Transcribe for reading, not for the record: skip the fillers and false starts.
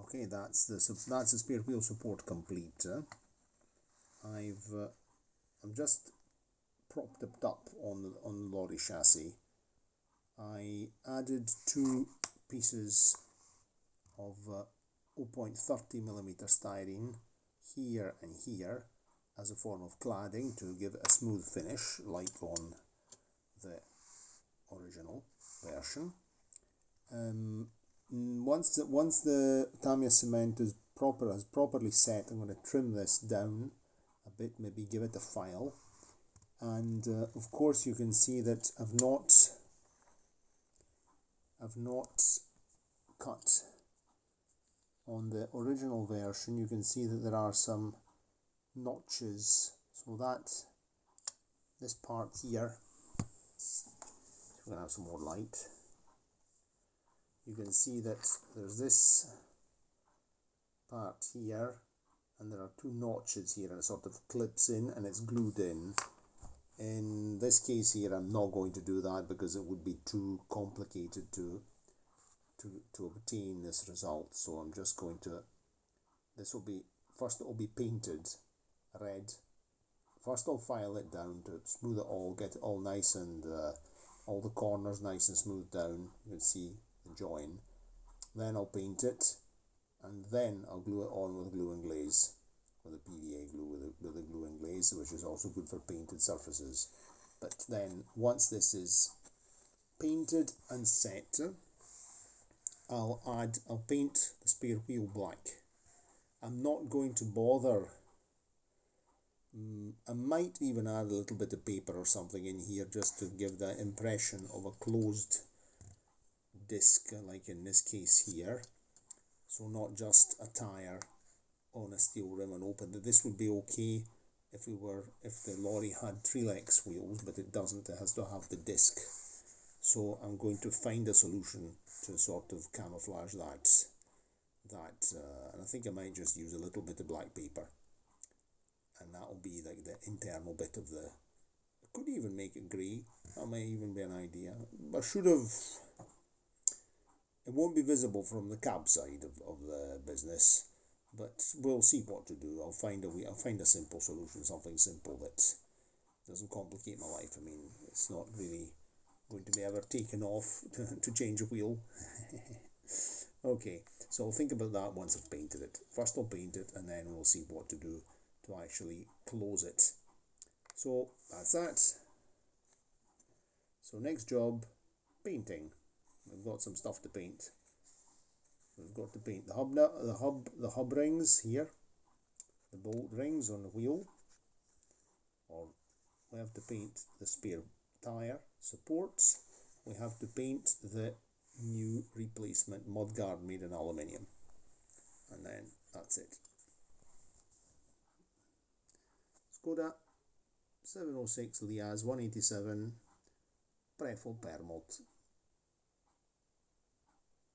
Okay, that's the spare wheel support complete. I've just propped it up on the lorry chassis. I added 2 pieces of 0.30mm styrene here and here as a form of cladding to give it a smooth finish like on the original version. Once the Tamiya cement has properly set, I'm going to trim this down a bit, maybe give it a file, and of course you can see that I've not cut on the original version. You can see that there are some notches, so that this part here, we're going to have some more light. You can see that there's this part here, and there are 2 notches here, and it sort of clips in and it's glued in. In this case here, I'm not going to do that because it would be too complicated to obtain this result. So I'm just going to, first it will be painted red. First I'll file it down to smooth it all, get it all nice and all the corners nice and smooth down. You can see the join. Then I'll paint it, and then I'll glue it on with glue and glaze, with a PVA glue, with a glue and glaze, which is also good for painted surfaces. But then once this is painted and set, I'll paint the spare wheel black. I'm not going to bother. I might even add a little bit of paper or something in here just to give the impression of a closed disc, like in this case here. So not just a tire on a steel rim and open. This would be okay if the lorry had Trelex wheels, but it doesn't. It has to have the disc. So I'm going to find a solution to sort of camouflage that, and I think I might just use a little bit of black paper, and that'll be like the internal bit of the. I could even make it grey. That might even be an idea. I should have. It won't be visible from the cab side of the business, but we'll see what to do. I'll find a simple solution, something simple that doesn't complicate my life. I mean, it's not really going to be ever taken off to change a wheel. Okay, so I'll think about that once I've painted it. First I'll paint it, and then we'll see what to do to actually close it. So that's that. So next job, painting. We've got some stuff to paint. We've got to paint the hub rings here, the bolt rings on the wheel, or we have to paint the spare tire supports. We have to paint the new replacement mudguard made in aluminium, and then that's it. Skoda 706 Liaz 187 Prefo Permot.